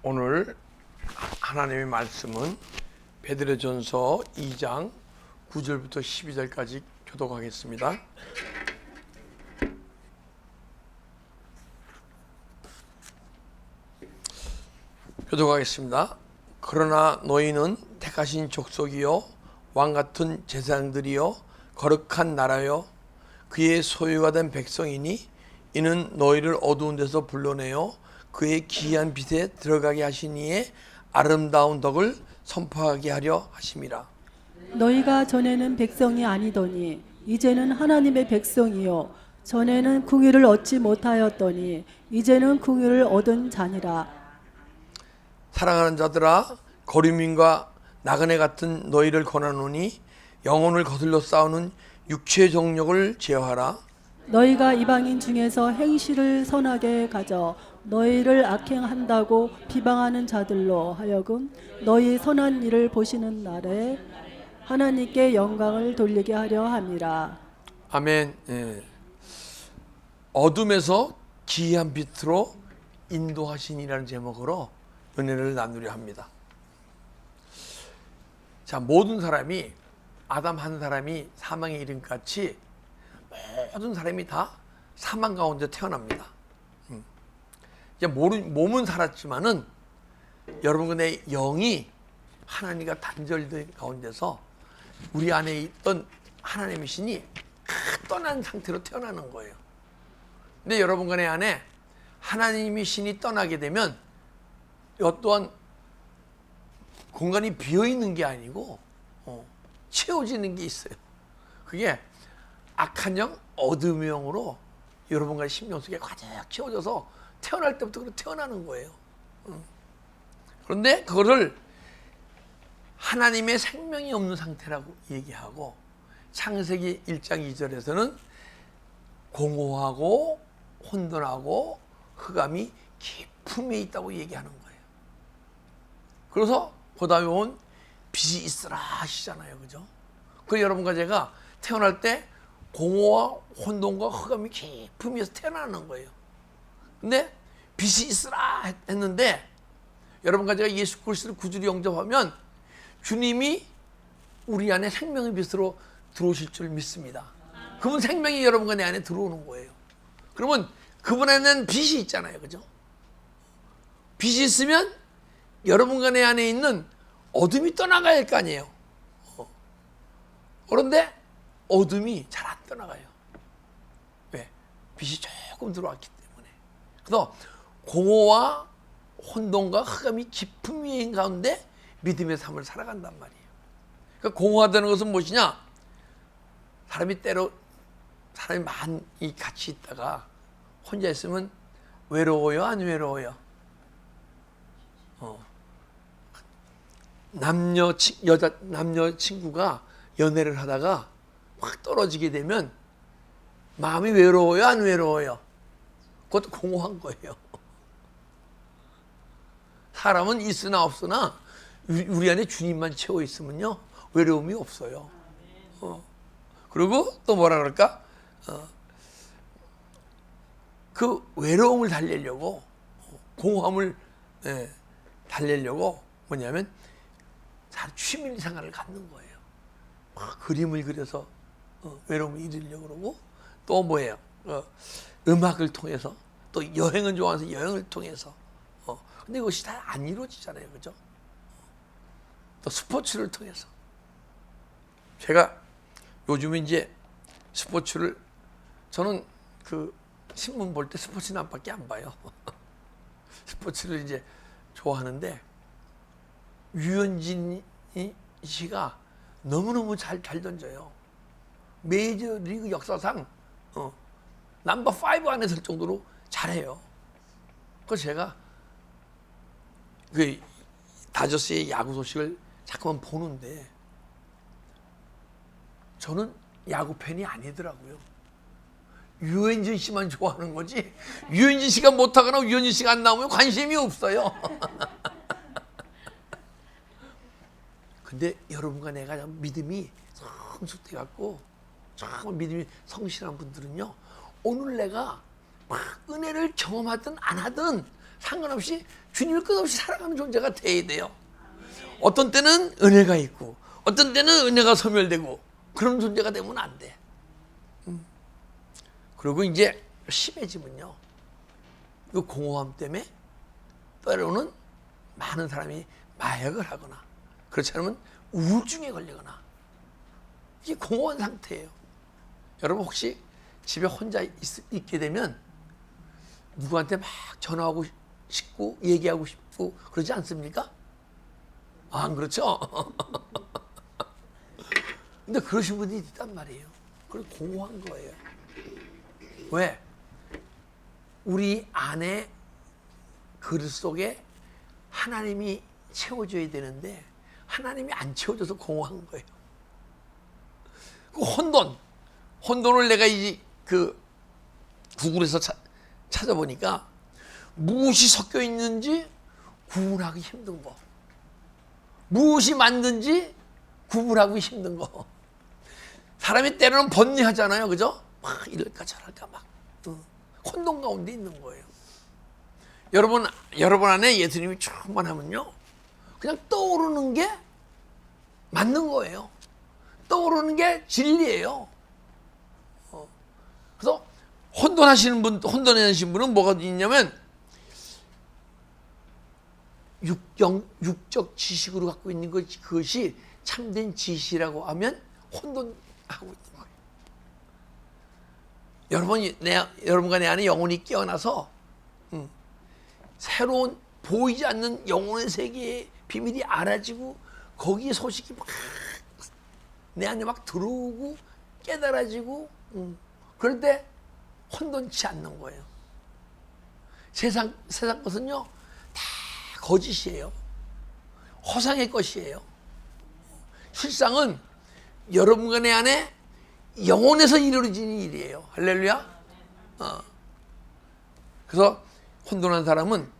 오늘 하나님의 말씀은 베드로전서 2장 9절부터 12절까지 교독하겠습니다. 교독하겠습니다. 그러나 너희는 택하신 족속이요 왕같은 제사장들이요 거룩한 나라요 그의 소유가 된 백성이니 이는 너희를 어두운 데서 불러내어 그의 기이한 빛에 들어가게 하시니에 아름다운 덕을 선포하게 하려 하심이라. 너희가 전에는 백성이 아니더니 이제는 하나님의 백성이요 전에는 궁유를 얻지 못하였더니 이제는 궁유를 얻은 자니라. 사랑하는 자들아 거류민과 나그네 같은 너희를 권하노니 영혼을 거슬러 싸우는 육체의 정욕을 제어하라. 너희가 이방인 중에서 행실을 선하게 가져 너희를 악행한다고 비방하는 자들로 하여금 너희 선한 일을 보시는 날에 하나님께 영광을 돌리게 하려 함이라. 아멘. 예. 어둠에서 기이한 빛으로 인도하시니라는 제목으로 은혜를 나누려 합니다. 자, 모든 사람이 아담 한 사람이 사망에 이른같이 모든 사람이 다 사망 가운데 태어납니다. 이제 몸은 살았지만은 여러분의 영이 하나님과 단절된 가운데서 우리 안에 있던 하나님의 신이 떠난 상태로 태어나는 거예요. 근데 여러분의 안에 하나님의 신이 떠나게 되면 어떠한 공간이 비어 있는 게 아니고 채워지는 게 있어요. 그게 악한 영, 어둠의 영으로 여러분과 심령 속에 가득 채워져서 태어날 때부터 그렇게 태어나는 거예요. 그런데 그거를 하나님의 생명이 없는 상태라고 얘기하고 창세기 1장 2절에서는 공허하고 혼돈하고 흑암이 깊음에 있다고 얘기하는 거예요. 그래서 그 다음에 온 빛이 있으라 하시잖아요. 그죠? 그래서 여러분과 제가 태어날 때 공허와 혼돈과 흑암이 깊음에서 태어나는 거예요. 근데 빛이 있으라 했는데 여러분과 제가 예수 그리스도를 구주로 영접하면 주님이 우리 안에 생명의 빛으로 들어오실 줄 믿습니다. 그분 생명이 여러분과 내 안에 들어오는 거예요. 그러면 그분 안에는 빛이 있잖아요. 그죠? 빛이 있으면 여러분과 내 안에 있는 어둠이 떠나가야 할 거 아니에요. 그런데 어둠이 잘 안 떠나가요. 왜? 빛이 조금 들어왔기 때문에. 그래서 공허와 혼돈과 흑암이 깊은 위인 가운데 믿음의 삶을 살아간단 말이에요. 그러니까 공허하다는 것은 무엇이냐? 사람이 많이 같이 있다가 혼자 있으면 외로워요? 안 외로워요? 남녀 친구가 연애를 하다가 확 떨어지게 되면 마음이 외로워요? 안 외로워요? 그것도 공허한 거예요. 사람은 있으나 없으나 우리 안에 주님만 채워 있으면요 외로움이 없어요. 그리고 또 뭐라 그럴까? 그 외로움을 달래려고 공허함을 달래려고 뭐냐면 취미 생활을 갖는 거예요. 그림을 그려서 외로움을 잃으려고 그러고 또 뭐예요? 음악을 통해서 또 여행은 좋아해서 여행을 통해서 근데 그것이 다 안 이루어지잖아요. 그죠? 또 스포츠를 통해서 제가 요즘 이제 스포츠를 저는 그 신문 볼 때 스포츠 남밖에 안 봐요. 스포츠를 이제 좋아하는데 류현진 씨가 너무너무 잘 던져요. 메이저리그 역사상 넘버 5 안에 들 정도로 잘해요. 그래서 제가 그 다저스의 야구 소식을 자꾸만 보는데 저는 야구 팬이 아니더라고요. 류현진 씨만 좋아하는 거지 류현진 씨가 못하거나 류현진 씨가 안 나오면 관심이 없어요. 근데 여러분과 내가 믿음이 성숙돼 갖고 정말 믿음이 성실한 분들은요 오늘 내가 막 은혜를 경험하든 안 하든 상관없이 주님을 끝없이 사랑하는 존재가 돼야 돼요. 어떤 때는 은혜가 있고 어떤 때는 은혜가 소멸되고 그런 존재가 되면 안 돼. 그리고 이제 심해지면요, 그 공허함 때문에 때로는 많은 사람이 마약을 하거나 그렇지 않으면 우울증에 걸리거나, 이게 공허한 상태예요. 여러분 혹시 집에 혼자 있게 되면 누구한테 막 전화하고 싶고 얘기하고 싶고 그러지 않습니까? 안 그렇죠? 근데 그러신 분이 있단 말이에요. 그걸 공허한 거예요. 왜? 우리 안에 그릇 속에 하나님이 채워줘야 되는데 하나님이 안 채워줘서 공허한 거예요. 그 혼돈을 내가 그 구글에서 찾아보니까 무엇이 섞여 있는지 구분하기 힘든 거, 무엇이 만든지 구분하기 힘든 거. 사람이 때로는 번뇌하잖아요, 그죠? 막 이럴까 저럴까 막 혼돈 가운데 있는 거예요. 여러분 안에 예수님이 충만하면요, 그냥 떠오르는 게 맞는 거예요. 떠오르는 게 진리예요. 그래서 혼돈하시는 분은 뭐가 있냐면 육적 지식으로 갖고 있는 그것이 참된 지식이라고 하면 혼돈하고 있는 거예요. 여러분과 내 안에 영혼이 깨어나서 새로운 보이지 않는 영혼의 세계의 비밀이 알아지고 거기에 소식이 막 내 안에 막 들어오고 깨달아지고 그럴 때 혼돈치 않는 거예요. 세상 것은요 다 거짓이에요. 허상의 것이에요. 실상은 여러분과 내 안에 영혼에서 이루어지는 일이에요. 할렐루야. 그래서 혼돈한 사람은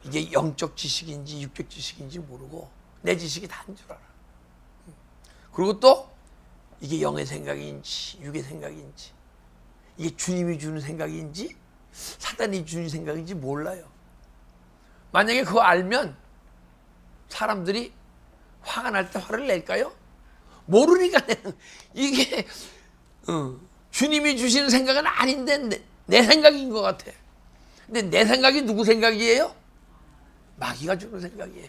이게 영적 지식인지 육적 지식인지 모르고 내 지식이 다인 줄 알아. 그리고 또 이게 영의 생각인지 육의 생각인지, 이게 주님이 주는 생각인지 사단이 주는 생각인지 몰라요. 만약에 그거 알면 사람들이 화가 날 때 화를 낼까요? 모르니까 이게 주님이 주시는 생각은 아닌데 내 생각인 것 같아. 근데 내 생각이 누구 생각이에요? 마귀가 주는 생각이에요.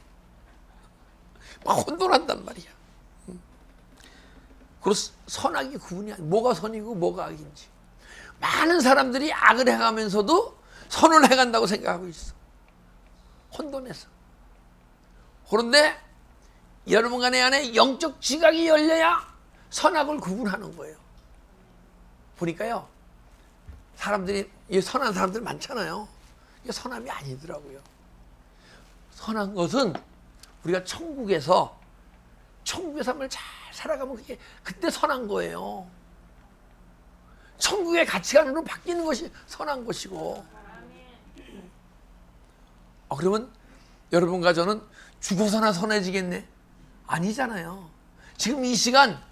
막 혼돈한단 말이야. 그리고 선악이 구분이 아니야. 뭐가 선이고 뭐가 악인지. 많은 사람들이 악을 해가면서도 선을 해간다고 생각하고 있어. 혼돈해서. 그런데 여러분과 내 안에 영적 지각이 열려야 선악을 구분하는 거예요. 보니까요, 사람들이 선한 사람들 많잖아요. 이게 선함이 아니더라고요. 선한 것은 우리가 천국의 삶을 잘 살아가면 그때 선한 거예요. 천국의 가치관으로 바뀌는 것이 선한 것이고. 그러면 여러분과 저는 죽어서나 선해지겠네? 아니잖아요. 지금 이 시간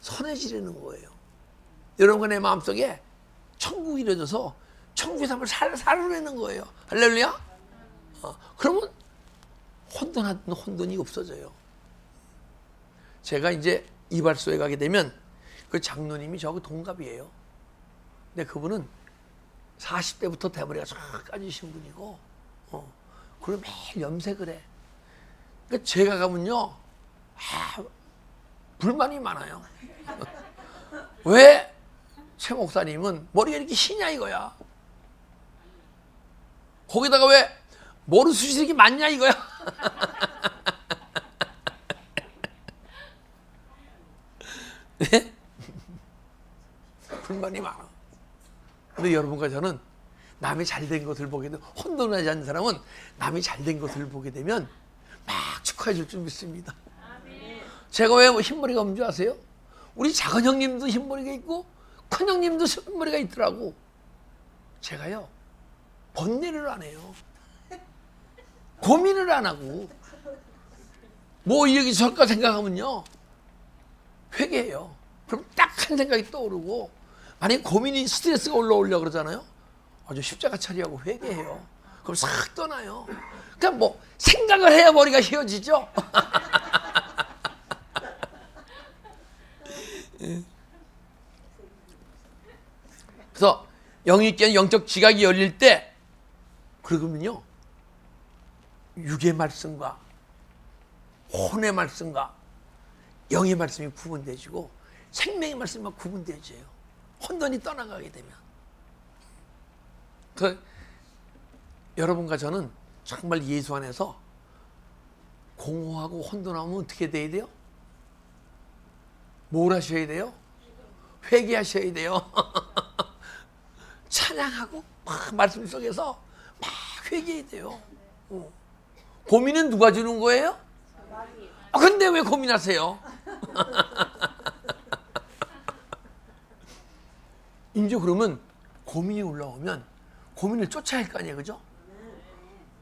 선해지려는 거예요. 여러분과 내 마음속에 천국이 이루어져서 천국의 삶을 살아내는 거예요. 할렐루야. 그러면 혼돈이 없어져요. 제가 이제 이발소에 가게 되면 그 장로님이 저하고 동갑이에요. 근데 그분은 40대부터 대머리가 쫙 까지신 분이고, 그리고 매일 염색을 해. 그러니까 제가 가면요, 불만이 많아요. 왜 최 목사님은 머리가 이렇게 희냐 이거야. 거기다가 왜 머리 숱이 많냐 이거야. 네? 불만이 많아. 근데 여러분과 저는 남이 잘된 것을 보게 되면, 혼돈하지 않는 사람은 남이 잘된 것을 보게 되면 막 축하해 줄 줄 믿습니다. 제가 왜 흰머리가 없는 줄 아세요? 우리 작은 형님도 흰머리가 있고 큰 형님도 흰머리가 있더라고. 제가요 번뇌를 안 해요. 고민을 안 하고 뭐 여기 저까 생각하면요 회개해요. 그럼 딱 한 생각이 떠오르고, 만약에 고민이 스트레스가 올라오려고 그러잖아요. 아주 십자가 처리하고 회개해요. 그럼 싹 떠나요. 그냥 뭐 생각을 해야 머리가 휘어지죠. 그래서 영이 영적 지각이 열릴 때 그러면요 육의 말씀과 혼의 말씀과 영의 말씀이 구분되지고 생명의 말씀만 구분되져요. 혼돈이 떠나가게 되면. 그 여러분과 저는 정말 예수 안에서 공허하고 혼돈하면 어떻게 돼야 돼요? 뭘 하셔야 돼요? 회개하셔야 돼요. 찬양하고 막 말씀 속에서 막 회개해야 돼요. 고민은 누가 주는 거예요? 근데 왜 고민하세요? 이제 그러면 고민이 올라오면 고민을 쫓아야 할 거 아니에요, 그죠?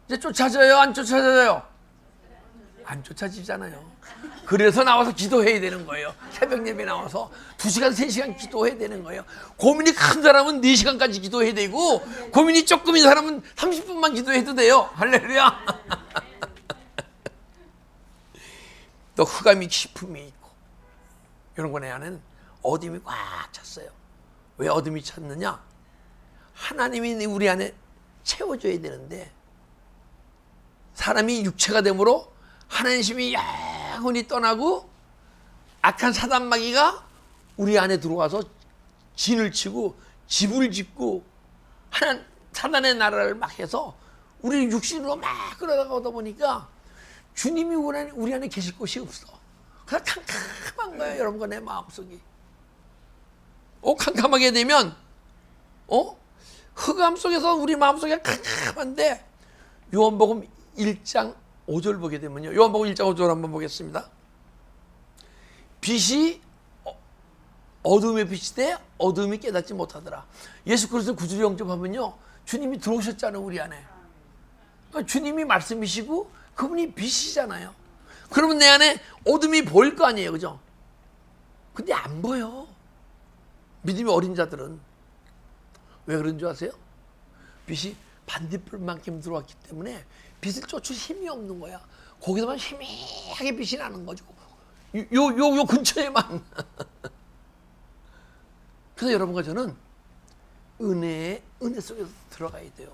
이제 쫓아져요, 안 쫓아져요? 안 쫓아지잖아요. 그래서 나와서 기도해야 되는 거예요. 새벽 예배 나와서 2시간, 3시간 기도해야 되는 거예요. 고민이 큰 사람은 4시간까지 기도해야 되고 고민이 조금인 사람은 30분만 기도해도 돼요. 할렐루야. 또 흑암이 깊음이 있고 이런 거 내 안에는 어둠이 꽉 찼어요. 왜 어둠이 찼느냐? 하나님이 우리 안에 채워줘야 되는데 사람이 육체가 되므로 하나님심이 영원히 떠나고 악한 사단마귀가 우리 안에 들어와서 진을 치고 집을 짓고 사단의 나라를 막 해서 우리 육신으로 막 끌어다가다 보니까 주님이 우리 안에 계실 곳이 없어. 그냥 캄캄한 거예요, 여러분과 내 마음속이. 캄캄하게 되면 흑암 속에서 우리 마음속이 캄캄한데 요한복음 1장 5절 보게 되면요. 요한복음 1장 5절 한번 보겠습니다. 빛이 어둠에 빛이 돼 어둠이 깨닫지 못하더라. 예수 그리스도 구주 영접하면요. 주님이 들어오셨잖아요, 우리 안에. 그러니까 주님이 말씀이시고 그분이 빛이잖아요. 그러면 내 안에 어둠이 보일 거 아니에요, 그죠? 근데 안 보여. 믿음이 어린 자들은. 왜 그런 줄 아세요? 빛이 반딧불만큼 들어왔기 때문에 빛을 쫓을 힘이 없는 거야. 거기서만 희미하게 빛이 나는 거죠. 요 근처에만. 그래서 여러분과 저는 은혜 속에서 들어가야 돼요.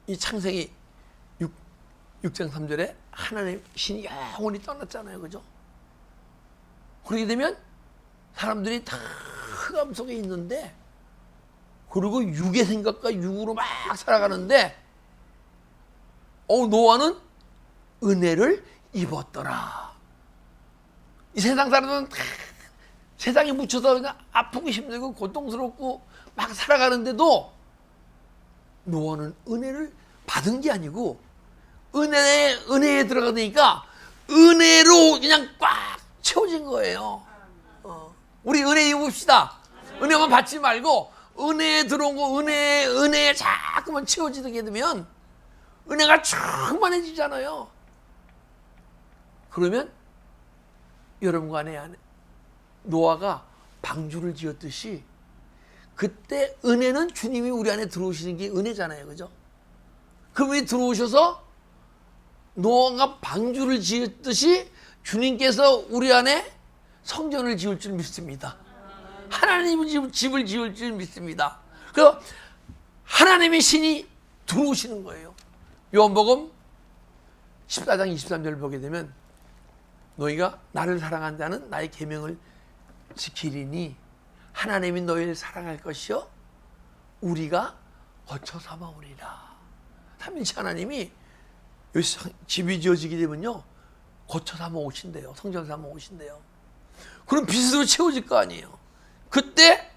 이 창세기 6장 3절에 하나님 신이 영원히 떠났잖아요, 그죠? 그렇게 되면 사람들이 다 흑암 속에 있는데 그리고 육의 생각과 육으로 막 살아가는데 노아는 은혜를 입었더라. 이 세상 사람들은 다 세상에 묻혀서 그냥 아프고 힘들고 고통스럽고 막 살아가는데도 노아는 은혜를 받은 게 아니고 은혜에 들어가니까 은혜로 그냥 꽉 채워진 거예요. 우리 은혜 입읍시다. 은혜만 받지 말고 은혜에 들어온 거 은혜에 자꾸만 채워지게 되면 은혜가 충만해지잖아요. 그러면 여러분과 안에 노아가 방주를 지었듯이 그때 은혜는 주님이 우리 안에 들어오시는 게 은혜잖아요, 그죠? 그분이 들어오셔서 노아가 방주를 지었듯이 주님께서 우리 안에 성전을 지을 줄 믿습니다. 하나님의 집을 지을 줄 믿습니다. 그래서 하나님의 신이 들어오시는 거예요. 요한복음 14장 23절을 보게 되면 너희가 나를 사랑한다는 나의 계명을 지키리니 하나님이 너희를 사랑할 것이요 우리가 거처 삼아오리라. 삼위일체 하나님이 집이 지어지게 되면요 거처 삼아 오신대요. 성전 삼아 오신대요. 그럼 빛으로 채워질 거 아니에요. 그때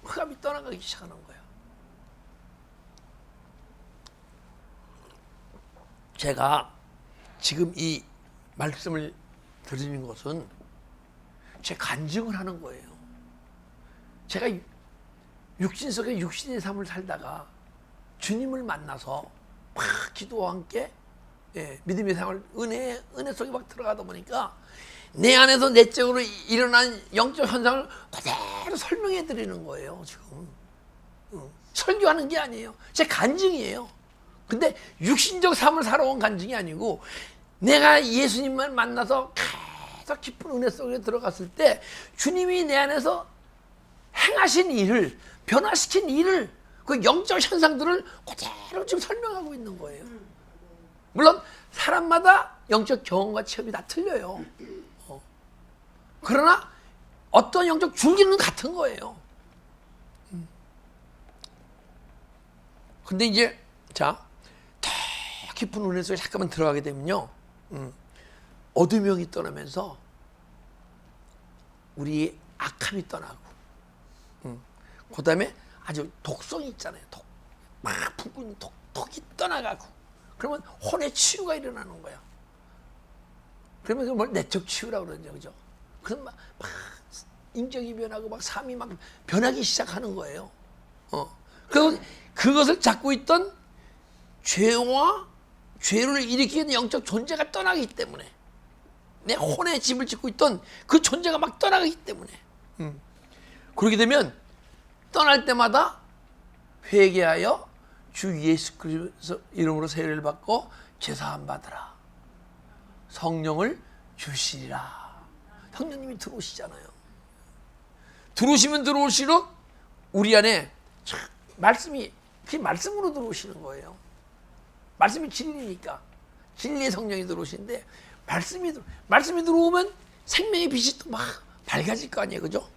흑암이 떠나가기 시작하는 거예요. 제가 지금 이 말씀을 드리는 것은 제 간증을 하는 거예요. 제가 육신 속에 육신의 삶을 살다가 주님을 만나서 막 기도와 함께 믿음의 생활 은혜 속에 막 들어가다 보니까 내 안에서 내적으로 일어난 영적 현상을 그대로 설명해 드리는 거예요. 지금 설교하는 게 아니에요. 제 간증이에요. 근데 육신적 삶을 살아온 간증이 아니고 내가 예수님만 만나서 계속 깊은 은혜 속에 들어갔을 때 주님이 내 안에서 행하신 일을, 변화시킨 일을, 그 영적 현상들을 그대로 지금 설명하고 있는 거예요. 물론 사람마다 영적 경험과 체험이 다 틀려요. 그러나 어떤 영적 줄기는 같은 거예요. 근데 이제 자, 더 깊은 은혜 속에 잠깐만 들어가게 되면요, 어둠의 영이 떠나면서 우리 악함이 떠나고, 그 다음에 아주 독성이 있잖아요. 막 품고 있는 독이 떠나가고, 그러면 혼의 치유가 일어나는 거야. 그러면 그걸 내적 치유라고 그러죠, 그죠? 그럼 막 인격이 변하고 막 삶이 막 변하기 시작하는 거예요. 그것을 잡고 있던 죄와 죄를 일으키는 영적 존재가 떠나기 때문에, 내 혼의 집을 짓고 있던 그 존재가 막 떠나기 때문에, 그렇게 되면 떠날 때마다 회개하여 주 예수 그리스도 이름으로 세례를 받고 제사함 받으라. 성령을 주시리라. 성령님이 들어오시잖아요. 들어오시면 들어올수록 우리 안에 말씀이, 그 말씀으로 들어오시는 거예요. 말씀이 진리니까. 진리의 성령이 들어오시는데 말씀이 들어오면 생명의 빛이 또 막 밝아질 거 아니에요, 그죠?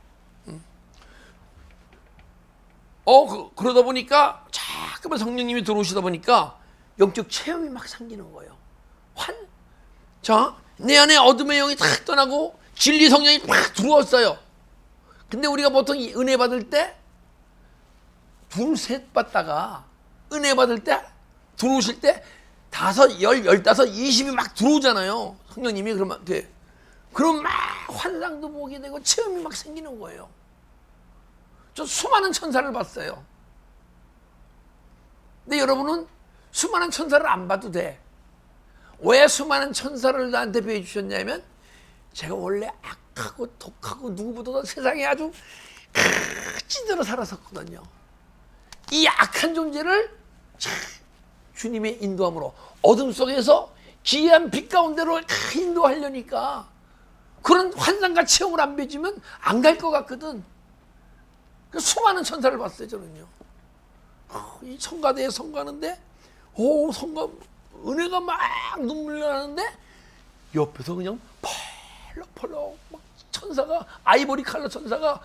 그러다 보니까 자꾸만 성령님이 들어오시다 보니까 영적 체험이 막 생기는 거예요. 내 안에 어둠의 영이 탁 떠나고 진리 성령이 막 들어왔어요. 근데 우리가 보통 이 은혜 받을 때 둘, 셋 받다가 은혜 받을 때 들어오실 때 5, 10, 15, 20이 막 들어오잖아요. 성령님이 그러면 돼. 그럼 막 환상도 보게 되고 체험이 막 생기는 거예요. 저 수많은 천사를 봤어요. 근데 여러분은 수많은 천사를 안 봐도 돼. 왜 수많은 천사를 나한테 보여주셨냐면, 제가 원래 악하고 독하고 누구보다도 세상에 아주 찐대로 살았었거든요. 이 악한 존재를 주님의 인도함으로 어둠 속에서 기이한 빛 가운데로 인도하려니까 그런 환상과 체험을 안 맺으면 안 갈 것 같거든. 수많은 천사를 봤어요, 저는요. 이 성가대에 성가하는데, 성가 은혜가 막 눈물 나는데 옆에서 그냥 펄럭펄럭 막 천사가, 아이보리 컬러 천사가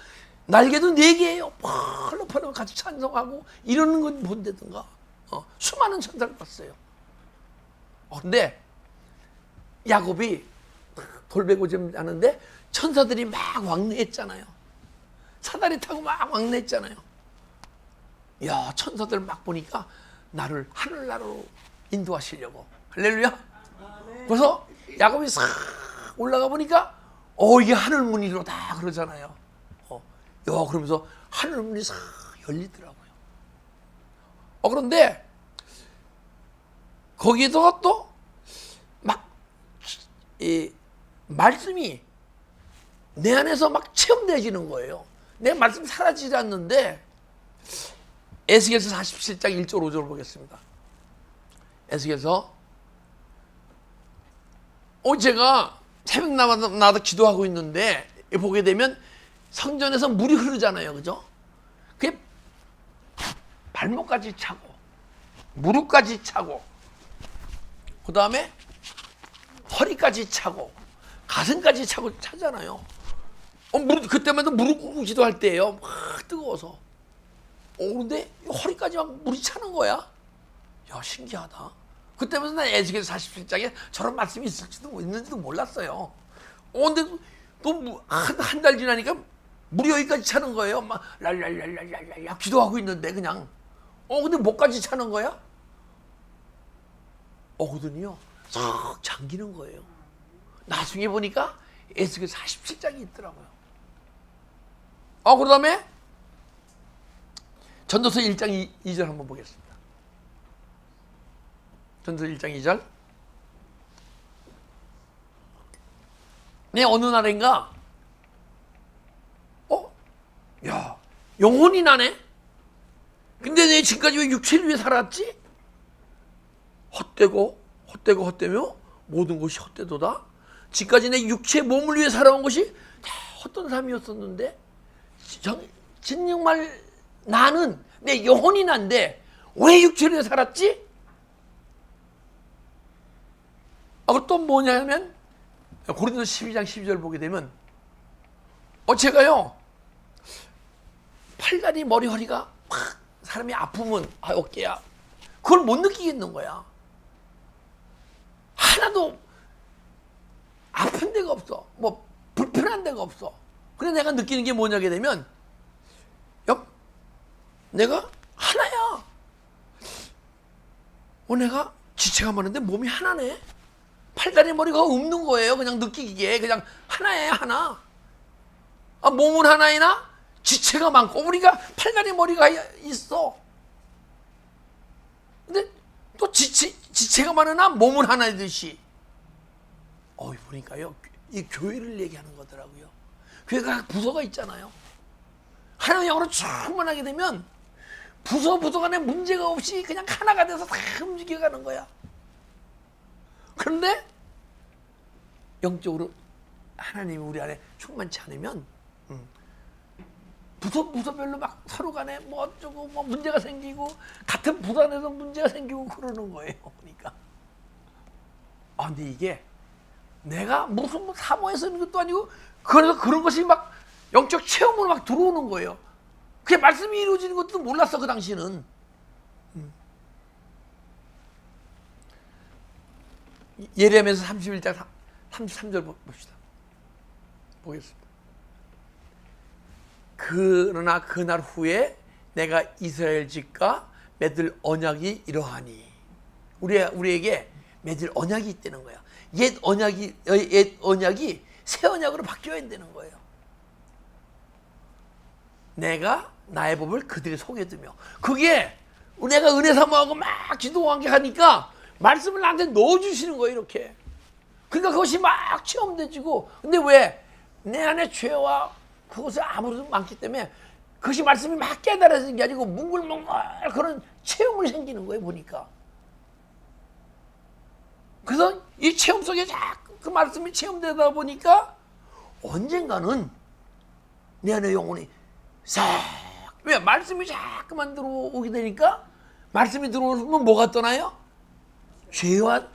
날개도 4개예요. 펄럭펄럭 같이 찬송하고 이러는 건 본다든가. 수많은 천사를 봤어요. 근데 야곱이 돌베고 좀 하는데 천사들이 막 왕래했잖아요. 사다리 타고 막 왕래했잖아요. 야, 천사들 막 보니까 나를 하늘나라로 인도하시려고. 할렐루야. 그래서 야곱이 싹 올라가 보니까 이게 하늘문이로다 그러잖아요. 그러면서 하늘문이 싹 열리더라고요. 그런데 거기에서 또 막 말씀이 내 안에서 막 체험되어지는 거예요. 내 말씀 사라지지 않는데, 에스겔서 47장 1절 5절을 보겠습니다. 에스겔서, 제가 새벽나마다 기도하고 있는데 보게 되면 성전에서 물이 흐르잖아요, 그죠? 그게 발목까지 차고 무릎까지 차고 그 다음에 허리까지 차고 가슴까지 차고 차잖아요. 그때마다 무릎 꿇고 기도할 때예요. 막 뜨거워서. 근데 허리까지 막 물이 차는 거야. 야, 신기하다. 그때부터 난 에스겔서 47장에 저런 말씀이 있는지도 몰랐어요. 근데 또 한 달 지나니까 물이 여기까지 차는 거예요. 막 랄랄랄랄랄랄 기도하고 있는데 그냥. 근데 목까지 차는 거야? 그러더니요, 싹 잠기는 거예요. 나중에 보니까 에스겔 47장이 있더라고요. 그 다음에 전도서 1장 2절 한번 보겠습니다. 전도서 1장 2절. 내 어느 날인가 야, 영혼이 나네. 근데 내 지금까지 왜 육체를 위해 살았지? 헛되며 모든 것이 헛되도다. 지금까지 내 육체 몸을 위해 살아온 것이 다 헛된 삶이었었는데 정말 나는 내 영혼이 난데 왜 육체를 위해 살았지? 그리고 또 뭐냐면 고린도서 12장 12절 보게 되면 제가요 팔다리 머리 허리가 막 사람이 아프면 어깨야 그걸 못 느끼겠는 거야. 하나도 아픈 데가 없어. 뭐 불편한 데가 없어. 그래 내가 느끼는 게 뭐냐게 되면 내가 하나야. 내가 지체가 많은데 몸이 하나네. 팔다리 머리가 없는 거예요. 그냥 느끼기에 그냥 하나예요. 하나. 몸은 하나이나 지체가 많고 우리가 팔다리 머리가 있어. 근데 또 지체가 많으나 몸은 하나이듯이. 보니까요 이 교회를 얘기하는 거더라고요. 교회가 부서가 있잖아요. 하나님의 영으로 충만하게 되면 부서 간에 문제가 없이 그냥 하나가 돼서 다 움직여가는 거야. 그런데 영적으로 하나님이 우리 안에 충만치 않으면 부서별로 막 서로 간에 뭐 어쩌고 뭐 문제가 생기고 같은 부서 안에서 문제가 생기고 그러는 거예요. 그러니까 근데 이게 내가 무슨 뭐 사모해서 있는 것도 아니고 그래서 그런 것이 막 영적 체험으로 막 들어오는 거예요. 그게 말씀이 이루어지는 것도 몰랐어 그 당시는. 예레미야서 31장 33절 봅시다. 보겠습니다. 그러나 그날 후에 내가 이스라엘 집과 맺을 언약이 이러하니. 우리에게 맺을 언약이 있다는 거야. 옛 언약이 새 언약으로 바뀌어야 된다는 거예요. 내가 나의 법을 그들의 속에 두며. 그게 내가 은혜 사모하고 막 기도 관계하니까 말씀을 나한테 넣어주시는 거예요. 이렇게. 그러니까 그것이 막 체험되지고. 근데 왜? 내 안에 죄와 그것이 아무래도 많기 때문에 그것이 말씀이 막 깨달아지는 게 아니고 뭉글뭉글 그런 체험을 생기는 거예요. 보니까. 그래서 이 체험 속에 자꾸 그 말씀이 체험되다 보니까 언젠가는 내 안에 영혼이 왜? 말씀이 자꾸만 들어오게 되니까 말씀이 들어오면 뭐가 떠나요? 죄를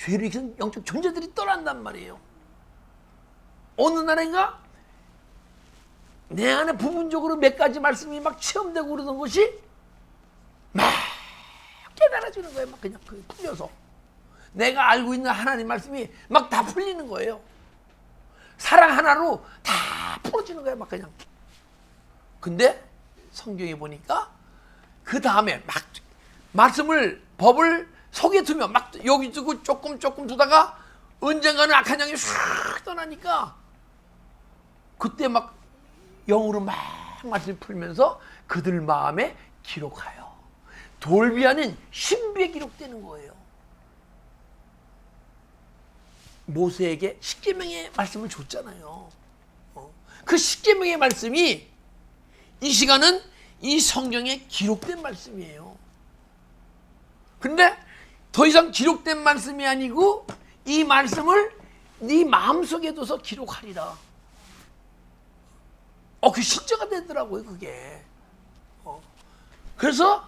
일으키는 영적 존재들이 떠난단 말이에요. 어느 날인가 내 안에 부분적으로 몇 가지 말씀이 막 체험되고 그러던 것이 막 깨달아지는 거예요. 막 그냥 풀려서 내가 알고 있는 하나님 말씀이 막 다 풀리는 거예요. 사랑 하나로 다 풀어지는 거예요. 막 그냥. 근데 성경에 보니까 그 다음에 막 법을 속에 두면 막 여기 두고 조금 두다가 언젠가는 악한 영이 슉 떠나니까 그때 막 영으로 막 말씀을 풀면서 그들 마음에 기록하여 돌비하는 신비에 기록되는 거예요. 모세에게 십계명의 말씀을 줬잖아요. 그 십계명의 말씀이 이 시간은 이 성경에 기록된 말씀이에요. 근데 더 이상 기록된 말씀이 아니고 이 말씀을 네 마음속에 둬서 기록하리라. 그 실제가 되더라고요, 그게. 그래서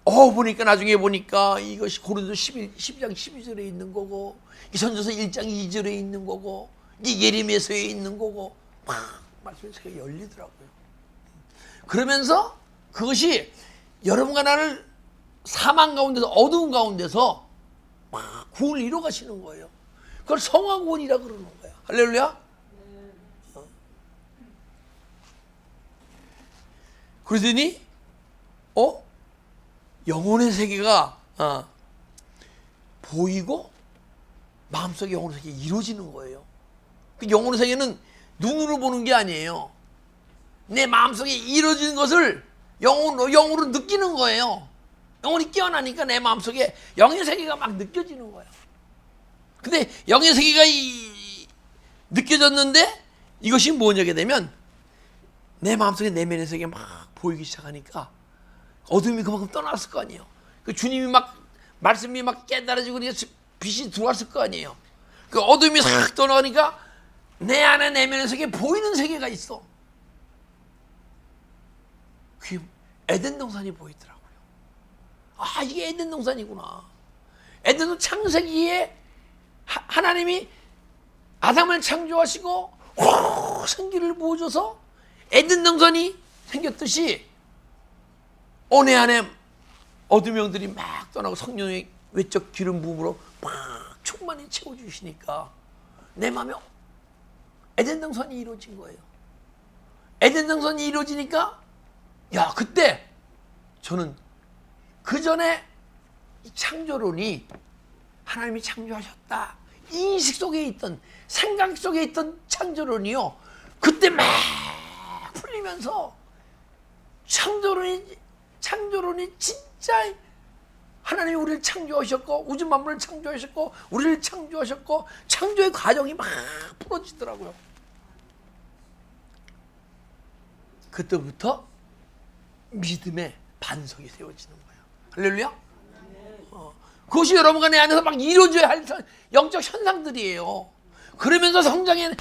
보니까 나중에 보니까 이것이 고린도 12장 12절에 있는 거고 이선조서 1장 2절에 있는 거고 이게 예레미야서에 있는 거고 막 말씀이 제가 열리더라고요. 그러면서 그것이 여러분과 나를 사망 가운데서 어두운 가운데서 막 구원을 이뤄 가시는 거예요. 그걸 성화구원이라 그러는 거예요. 할렐루야. 그러더니 영혼의 세계가 보이고 마음속에 영혼의 세계가 이루어지는 거예요. 그 영혼의 세계는 눈으로 보는 게 아니에요. 내 마음속에 이루어지는 것을 영으로 느끼는 거예요. 영혼이 깨어나니까 내 마음속에 영의 세계가 막 느껴지는 거예요. 근데 영의 세계가 느껴졌는데 이것이 뭐냐게 되면 내 마음속에 내면의 세계가 막 보이기 시작하니까 어둠이 그만큼 떠났을 거 아니에요. 그 주님이 막 말씀이 막 깨달아지고 빛이 들어왔을 거 아니에요. 그 어둠이 싹 떠나가니까 내 안에 내면의 세계에 보이는 세계가 있어. 그게 에덴 동산이 보이더라고요. 아, 이게 에덴 동산이구나. 에덴은 창세기에 하나님이 아담을 창조하시고 생기를 부어줘서 에덴 동산이 생겼듯이 내 안에 어둠의 영들이 막 떠나고 성령의 외적 기름 부음으로 막 충만히 채워주시니까 내 마음에 에덴 동산이 이루어진 거예요. 에덴 동산이 이루어지니까 야, 그때 저는 그 전에 창조론이 하나님이 창조하셨다 인식 속에 있던 생각 속에 있던 창조론이요, 그때 막 풀리면서 창조론이 진짜 하나님이 우리를 창조하셨고 우주 만물을 창조하셨고 우리를 창조하셨고 창조의 과정이 막 풀어지더라고요. 그때부터 믿음의 반석이 세워지는 거예요. 할렐루야. 그것이 여러분과 내 안에서 막 이루어져야 할 영적 현상들이에요. 그러면서 성장의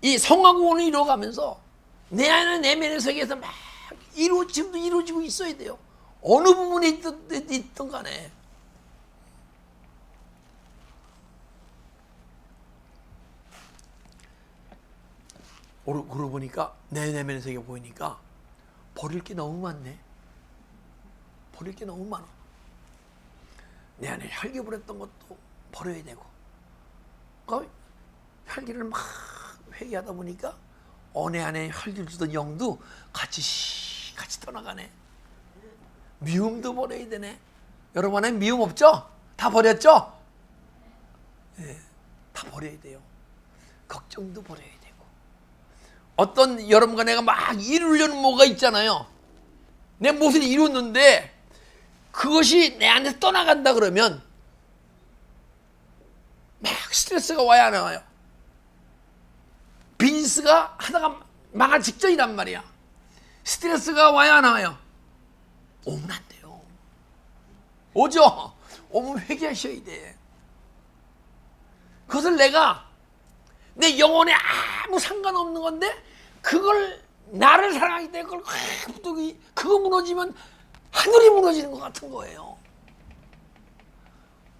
이 성화구원을 이루어가면서 내 안에 내면의 세계에서 막 지금도 이루어지고 있어야 돼요. 어느 부분에 있든 간에. 그러고 보니까 내 내면의 세계가 보이니까 버릴 게 너무 많네. 버릴 게 너무 많아. 내 안에 혈기 부렸던 것도 버려야 되고, 혈기를 막 회개하다 보니까 내 안에 혈기를 주던 영도 같이 떠나가네. 미움도 버려야 되네. 여러분 안에 미움 없죠? 다 버렸죠? 네, 다 버려야 돼요. 걱정도 버려야 되고. 어떤 여러분과 내가 막 이루려는 뭐가 있잖아요. 내 무엇을 이뤘는데 그것이 내 안에서 떠나간다 그러면 막 스트레스가 와야 안 와요. 비즈니스가 하다가 망할 직전이란 말이야. 스트레스가 와야 안 와요. 오면 안 돼요. 오죠? 오면 회개하셔야 돼. 그것을 내가 내 영혼에 아무 상관없는 건데 그걸 나를 사랑하기 때문에 그거 무너지면 하늘이 무너지는 것 같은 거예요.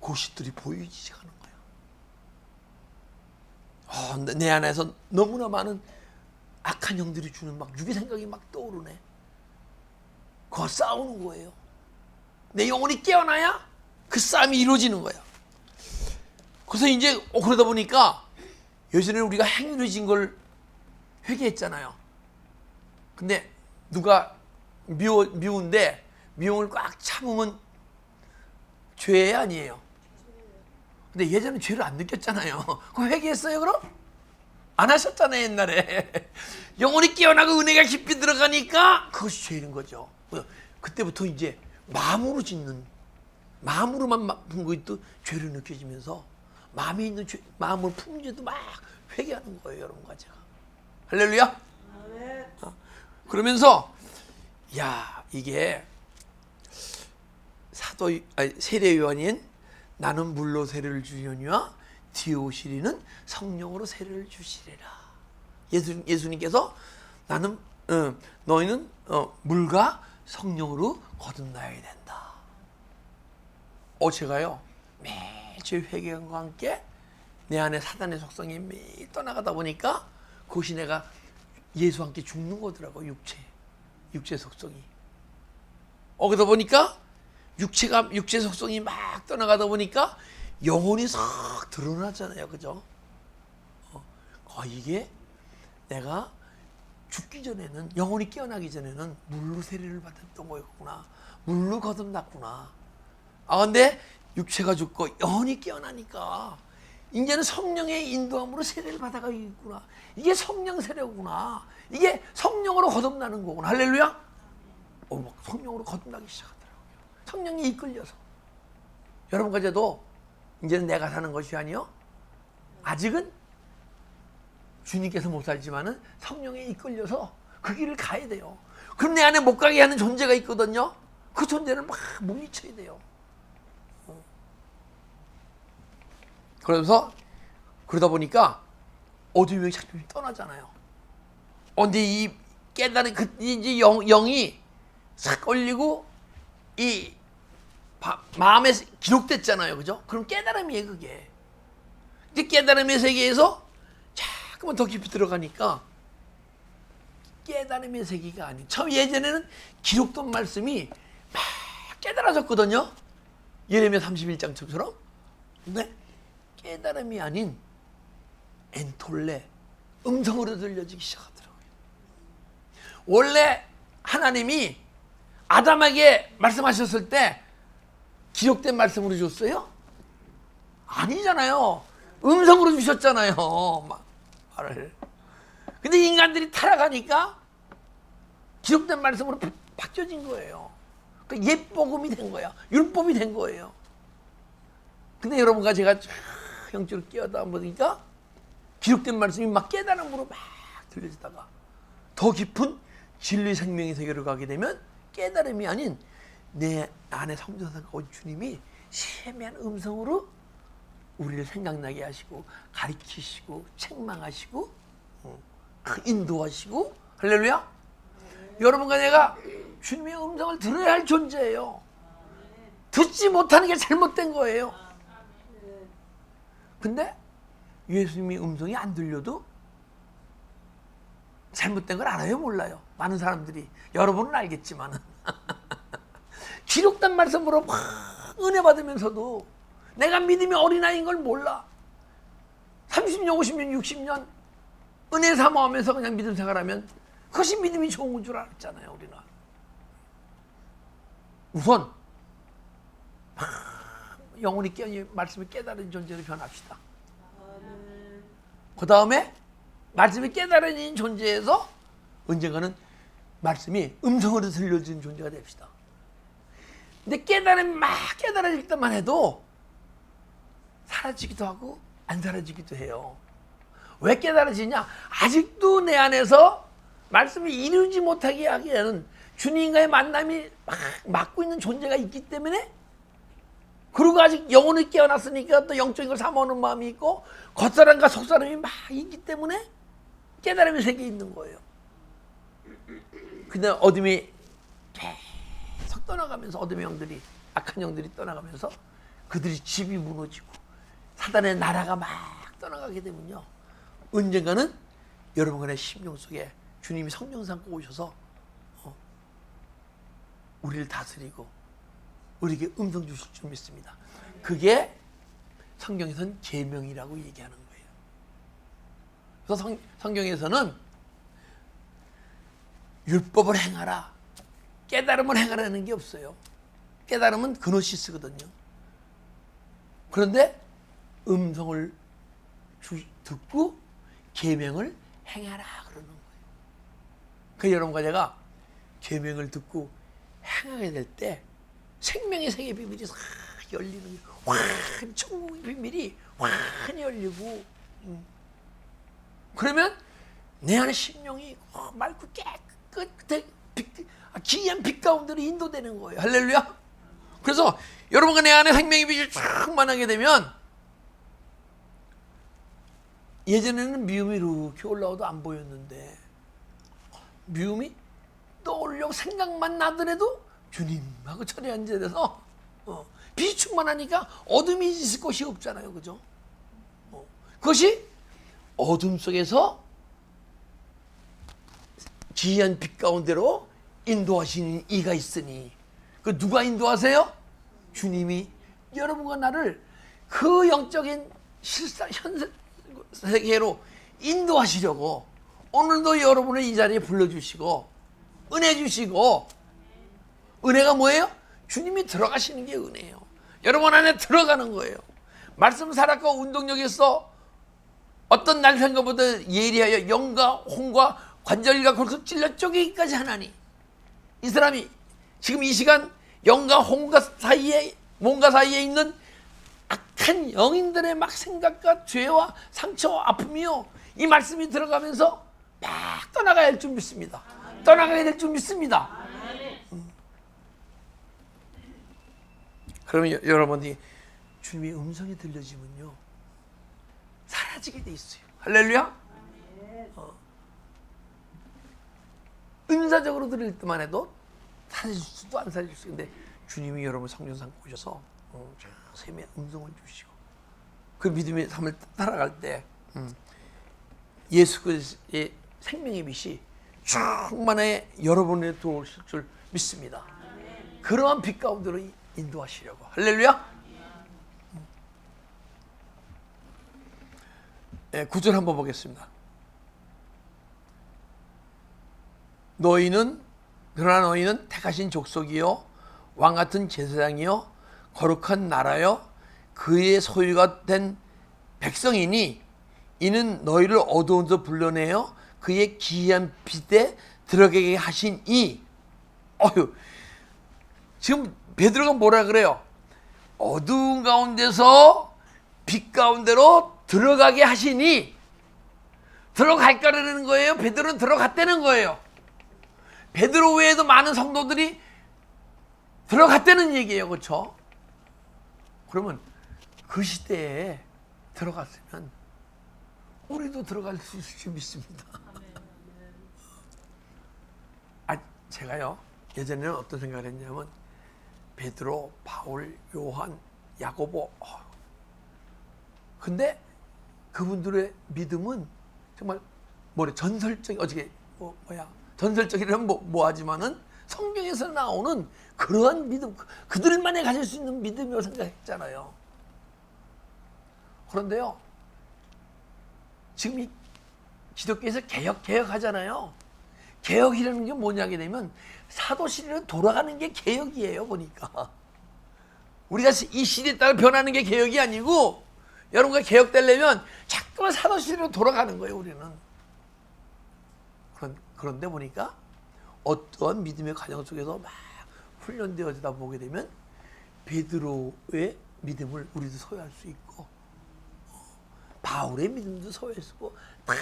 고시들이 보이기 시작하는 거예요. 내 안에서 너무나 많은 악한 영들이 주는 막 유괴 생각이 막 떠오르네. 그거 싸우는 거예요. 내 영혼이 깨어나야 그 싸움이 이루어지는 거야. 그래서 이제 그러다 보니까 예전에 우리가 행위해진 걸 회개했잖아요. 근데 누가 미운데 미움을 꽉 참으면 죄 아니에요. 근데 예전에 죄를 안 느꼈잖아요. 그럼 회개했어요 그럼? 안 하셨잖아요 옛날에. 영혼이 깨어나고 은혜가 깊이 들어가니까 그것이 죄인 거죠. 그때부터 이제 마음으로만 본 것도 죄를 느껴지면서 마음에 있는 마음을 품은지도 막 회개하는 거예요 여러분과 제가. 할렐루야. 그러면서 야, 이게 세례 요한인 나는 물로 세례를 주려니와 뒤에 오시리는 성령으로 세례를 주시리라. 예수님께서 너희는 물과 성령으로 거듭나야 된다. 제가요 매주 회개함과 함께 내 안에 사단의 속성이 매일 떠나가다 보니까 그것이 내가 예수와 함께 죽는 거더라고. 육체 속성이. 그러다 보니까 육체 속성이 막 떠나가다 보니까 영혼이 싹 드러나잖아요. 그죠? 이게 내가 죽기 전에는, 영혼이 깨어나기 전에는 물로 세례를 받았던 거였구나. 물로 거듭났구나. 근데 육체가 죽고 영혼이 깨어나니까 이제는 성령의 인도함으로 세례를 받아가겠구나. 이게 성령 세례구나. 이게 성령으로 거듭나는 거구나. 할렐루야. 막 성령으로 거듭나기 시작하더라고요. 성령이 이끌려서. 여러분까지도 이제는 내가 사는 것이 아니요, 아직은 주님께서 못 살지만은 성령에 이끌려서 그 길을 가야 돼요. 그럼 내 안에 못 가게 하는 존재가 있거든요. 그 존재를 막 물리쳐야 돼요. 그러면서 그러다 보니까 어둠이 자꾸 떠나잖아요. 근데 이 깨달은 그 이제 영이 싹 걸리고 이 마음에 기록됐잖아요, 그죠? 그럼 깨달음이에요, 그게. 이제 깨달음의 세계에서 자꾸만 더 깊이 들어가니까 깨달음의 세계가 아닌. 처음 예전에는 기록된 말씀이 막 깨달아졌거든요. 예레미야 31장처럼. 근데 깨달음이 아닌 엔톨레, 음성으로 들려지기 시작하더라고요. 원래 하나님이 아담에게 말씀하셨을 때 기록된 말씀으로 줬어요? 아니잖아요. 음성으로 주셨잖아요. 말을. 근데 인간들이 타락하니까 기록된 말씀으로 바뀌어진 거예요. 그러니까 옛복음이 된 거야. 율법이 된 거예요. 근데 여러분과 제가 영적으로 끼어다 보니까 기록된 말씀이 막 깨달음으로 막 들려지다가 더 깊은 진리 생명의 세계로 가게 되면 깨달음이 아닌 내 안에 성전에서 온 주님이 세미한 음성으로 우리를 생각나게 하시고 가르치시고 책망하시고 인도하시고. 할렐루야. 여러분과 내가 주님의 음성을 들어야 할 존재예요. 듣지 못하는 게 잘못된 거예요. 근데 예수님의 음성이 안 들려도 잘못된 걸 알아요, 몰라요? 많은 사람들이. 여러분은 알겠지만은 기록된 말씀으로 막 은혜 받으면서도 내가 믿음이 어린아이인 걸 몰라. 30년, 50년, 60년 은혜 사모하면서 그냥 믿음 생활하면 그것이 믿음이 좋은 줄 알았잖아요, 우리는. 우선 영혼이 말씀을 깨달은 존재로 변합시다. 그 다음에 말씀이 깨달은 존재에서 언젠가는 말씀이 음성으로 들려지는 존재가 됩시다. 근데 깨달음이 막 깨달아질 때만 해도 사라지기도 하고 안 사라지기도 해요. 왜 깨달아지냐? 아직도 내 안에서 말씀을 이루지 못하게 하기에는 주님과의 만남이 막 막고 있는 존재가 있기 때문에, 그리고 아직 영혼이 깨어났으니까 또 영적인 걸 사모하는 마음이 있고 겉사람과 속사람이 막 있기 때문에 깨달음의 세계에 있는 거예요. 근데 어둠이 계속 떠나가면서, 어둠의 영들이, 악한 영들이 떠나가면서 그들이 집이 무너지고 사단의 나라가 막 떠나가게 되면요, 언젠가는 여러분의 심령 속에 주님이 성령 삼고 오셔서 우리를 다스리고 우리에게 음성 주실 줄 믿습니다. 그게 성경에서는 계명이라고 얘기하는 거예요. 그래서 성경에서는 율법을 행하라, 깨달음을 행하라는 게 없어요. 깨달음은 그노시스거든요. 그런데 음성을 듣고 계명을 행하라 그러는 거예요. 그 여러분과 제가 계명을 듣고 행하게 될 때 생명의 세계 비밀이 싹 열리는 거예요. 환히 천국의 비밀이 환히 열리고, 그러면 내 안에 심령이 맑고 깨끗해, 기이한 빛 가운데로 인도되는 거예요. 할렐루야. 그래서 여러분과 내 안에 생명의 빛이 충만하게 되면, 예전에는 미움이 이렇게 올라와도 안 보였는데 미움이 떠오르려고 생각만 나더라도 주님하고 철에 앉아서 빛이 충만하니까 어둠이 있을 곳이 없잖아요, 그죠? 그것이 어둠 속에서 기이한 빛 가운데로 인도하시는 이가 있으니, 그 누가 인도하세요? 주님이 여러분과 나를 그 영적인 현 세계로 인도하시려고 오늘도 여러분을 이 자리에 불러주시고 은혜 주시고. 은혜가 뭐예요? 주님이 들어가시는 게 은혜예요. 여러분 안에 들어가는 거예요. 말씀 사락과 운동력에서 어떤 날생각보다 예리하여 영과 혼과 관절과 골수 찔러 쪼개기까지 하나니, 이 사람이 지금 이 시간 영과 혼과 사이에, 몸과 사이에 있는 악한 영인들의 막 생각과 죄와 상처와 아픔이요, 이 말씀이 들어가면서 막 떠나가야 할 줄 믿습니다. 떠나가야 될 줄 믿습니다. 그러면 여러분이 주님의 음성이 들려지면요 사라지게 돼 있어요. 할렐루야. 은사적으로 들을 때만 해도 사라질 수도 안 사라질 수 있는데 주님이 여러분 성령 삼고 오셔서 샘의 음성을 주시고 그 믿음의 삶을 따라갈 때 예수 그리스도의 생명의 빛이 충만하게 여러분에 들어오실 줄 믿습니다. 그러한 빛 가운데로 인도하시려고. 할렐루야. 네, 9절 한번 보겠습니다. 그러나 너희는 택하신 족속이요 왕 같은 제사장이요 거룩한 나라요 그의 소유가 된 백성이니 이는 너희를 어두운데서 불러내어 그의 기이한 빛에 들어가게 하신 지금 베드로가 뭐라 그래요? 어두운 가운데서 빛 가운데로 들어가게 하시니 들어갈 거라는 거예요? 베드로는 들어갔다는 거예요? 베드로 외에도 많은 성도들이 들어갔다는 얘기예요. 그렇죠? 그러면 그 시대에 들어갔으면 우리도 들어갈 수 있을 줄 믿습니다. 제가요 예전에는 어떤 생각을 했냐면 베드로, 바울, 요한, 야고보 근데 그분들의 믿음은 정말 전설적 전설적이라면 뭐하지만은 성경에서 나오는 그러한 믿음 그들만이 가질 수 있는 믿음이라고 생각했잖아요. 그런데요 지금 이 기독교에서 개혁하잖아요. 개혁이라는 게 뭐냐게 되면 사도시대로 돌아가는 게 개혁이에요. 보니까 우리가 이 시대에 따라 변하는 게 개혁이 아니고 여러분과 개혁되려면 자꾸만 사도시대로 돌아가는 거예요. 우리는 그런데 보니까 어떠한 믿음의 과정 속에서 막 훈련되어지다 보게 되면 베드로의 믿음을 우리도 소유할 수 있고 바울의 믿음도 소유할 수 있고 다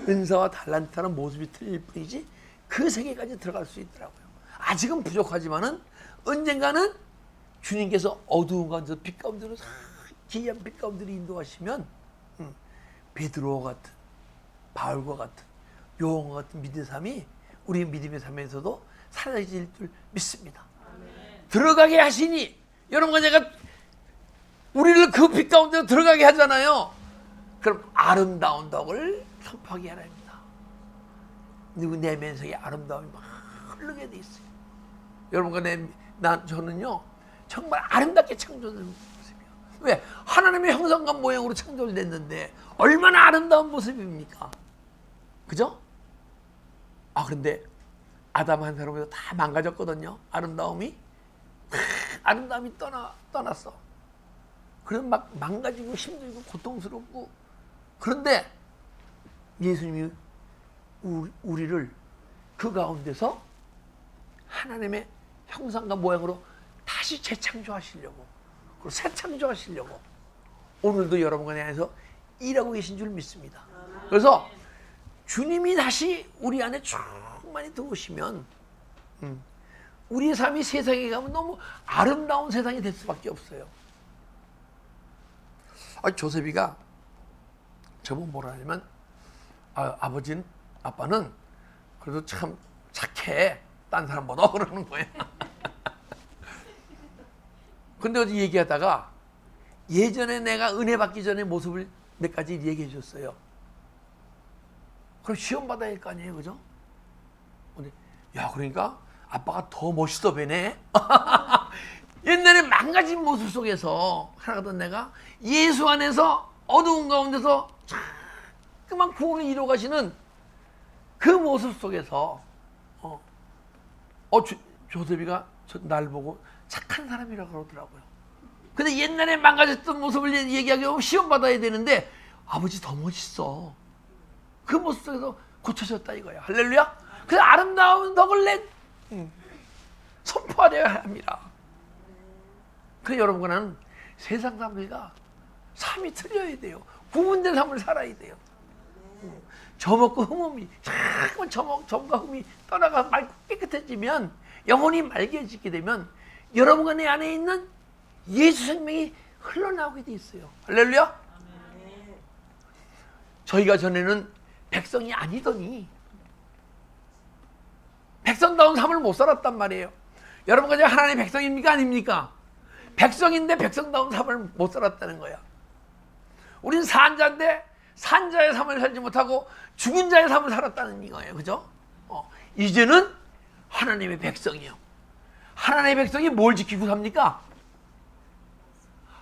은사와 달란트라는 모습이 틀릴 뿐이지 그 세계까지 들어갈 수 있더라고요. 아직은 부족하지만은 언젠가는 주님께서 어두운 가운데서 빛 가운데로 기이한 빛 가운데로 인도하시면 베드로 같은 바울과 같은 요한과 같은 믿음의 삶이 우리 믿음의 삶에서도 사라질 줄 믿습니다. 아멘. 들어가게 하시니 여러분과 제가 우리를 그 빛 가운데로 들어가게 하잖아요. 그럼 아름다운 덕을 선포하게 하라 합니다. 누구 내면서의 아름다움이 막 흐르게 돼 있어요. 여러분과 저는요 정말 아름답게 창조된 모습이에요. 왜? 하나님의 형상과 모양으로 창조됐는데 얼마나 아름다운 모습입니까? 그죠? 그런데 아담 한 사람으로 다 망가졌거든요. 아름다움이 떠났어. 그래서 막 망가지고 힘들고 고통스럽고 그런데 예수님이 우리를 그 가운데서 하나님의 형상과 모양으로 다시 재창조하시려고 그리고 새 창조하시려고 오늘도 여러분과 내 안에서 일하고 계신 줄 믿습니다. 그래서 주님이 다시 우리 안에 충만히 들어오시면 우리의 삶이 세상에 가면 너무 아름다운 세상이 될 수밖에 없어요. 조셉이가 저보고 뭐라 하냐면 아빠는 그래도 참 착해 딴 사람보다 그러는 거예요. 근데 어제 얘기하다가 예전에 내가 은혜 받기 전에 모습을 몇 가지 얘기해 줬어요. 그럼 시험 받아야 할 거 아니에요, 그죠? 근데 그러니까 아빠가 더 멋있어 보이네. 옛날에 망가진 모습 속에서 살아가던 내가 예수 안에서 어두운 가운데서 자꾸만 구원을 이루어 가시는 그 모습 속에서 조셉이가 날 보고 착한 사람이라고 그러더라고요. 근데 옛날에 망가졌던 모습을 얘기하기 위해 시험 받아야 되는데 아버지 더 멋있어. 그 모습 속에서 고쳐졌다 이거야. 할렐루야. 그래서 아름다운 덕을 선포하려야 합니다. 그래서 여러분과 나는 세상 사람들과 삶이 틀려야 돼요. 구분된 삶을 살아야 돼요. 저 먹고 흠음이 자꾸만 점과 흠이 떠나가 맑고 깨끗해지면 영혼이 맑아지게 되면 여러분과 내 안에 있는 예수 생명이 흘러나오게 돼 있어요. 할렐루야. 저희가 전에는 백성이 아니더니 백성다운 삶을 못 살았단 말이에요. 여러분과 제가 하나님의 백성입니까 아닙니까? 백성인데 백성다운 삶을 못 살았다는 거야. 우린 산자인데 산자의 삶을 살지 못하고 죽은 자의 삶을 살았다는 이거예요. 그죠? 이제는 하나님의 백성이요. 하나님의 백성이 뭘 지키고 삽니까?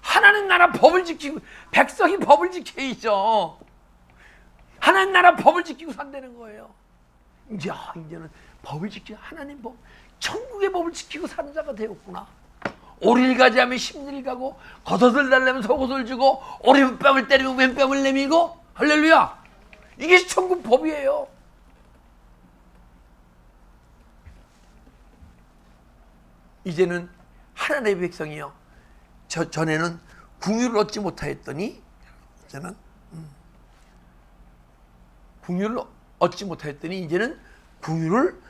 하나님 나라 법을 지키고, 백성이 법을 지켜야죠. 하나님 나라 법을 지키고 산다는 거예요. 이제는 법을 지키고, 하나님 법, 천국의 법을 지키고 사는 자가 되었구나. 오리를 가지하면 십리를 가고, 겉옷을 달래면 속옷을 주고, 오리뺨을 때리면 왼뺨을 내밀고, 할렐루야. 이게 천국 법이에요. 이제는 하나님의 백성이요. 전에는 궁유를 얻지 못하였더니 이제는 궁유를 얻지 못하였더니 이제는 궁유를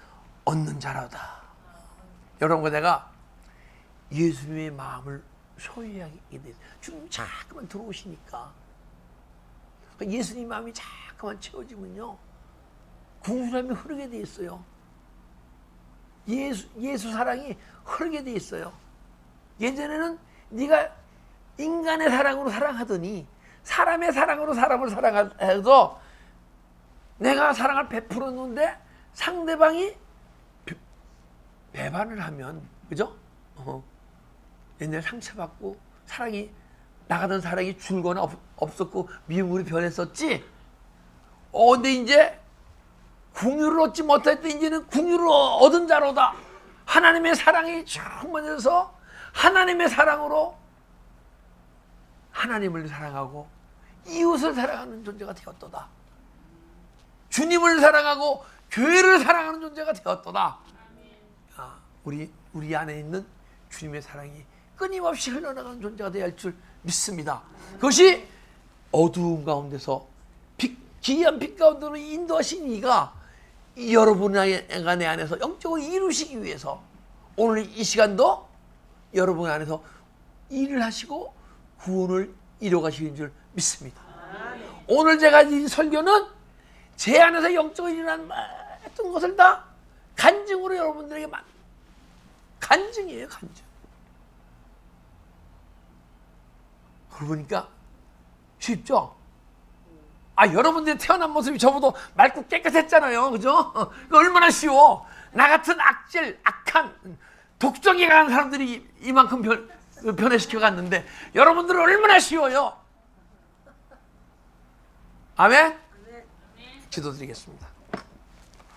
얻는 자라다. 여러분과 내가 예수님의 마음을 소유하게 돼서 주님 자꾸만 들어오시니까 예수님 마음이 자꾸만 채워지면요 궁유함이 흐르게 돼 있어요. 예수 사랑이 흐르게 돼 있어요. 예전에는 네가 인간의 사랑으로 사랑하더니 사람의 사랑으로 사람을 사랑해서 내가 사랑을 베풀었는데 상대방이 배반을 하면, 그죠? 옛날에 상처받고 사랑이 나가던 사랑이 줄거나 없었고 미움으로 변했었지. 근데 이제 궁유를 얻지 못할 때 이제는 궁유를 얻은 자로다. 하나님의 사랑이 충만해서 하나님의 사랑으로 하나님을 사랑하고 이웃을 사랑하는 존재가 되었도다. 주님을 사랑하고 교회를 사랑하는 존재가 되었도다. 우리 안에 있는 주님의 사랑이 끊임없이 흘러나가는 존재가 되어야 할 줄 믿습니다. 그것이 어두운 가운데서 기이한 빛 가운데로 인도하신 이가 여러분과 내 안에서 영적으로 이루시기 위해서 오늘 이 시간도 여러분 안에서 일을 하시고 구원을 이뤄가시는 줄 믿습니다. 오늘 제가 이 설교는 제 안에서 영적으로 일어난 모든 것을 다 간증으로 여러분들에게 간증이에요. 간증. 그러니까 쉽죠? 여러분들이 태어난 모습이 저보다 맑고 깨끗했잖아요. 그죠? 얼마나 쉬워. 나 같은 악질, 악한, 독성이 강한 사람들이 이만큼 변해시켜 갔는데 여러분들은 얼마나 쉬워요. 아멘? 기도드리겠습니다.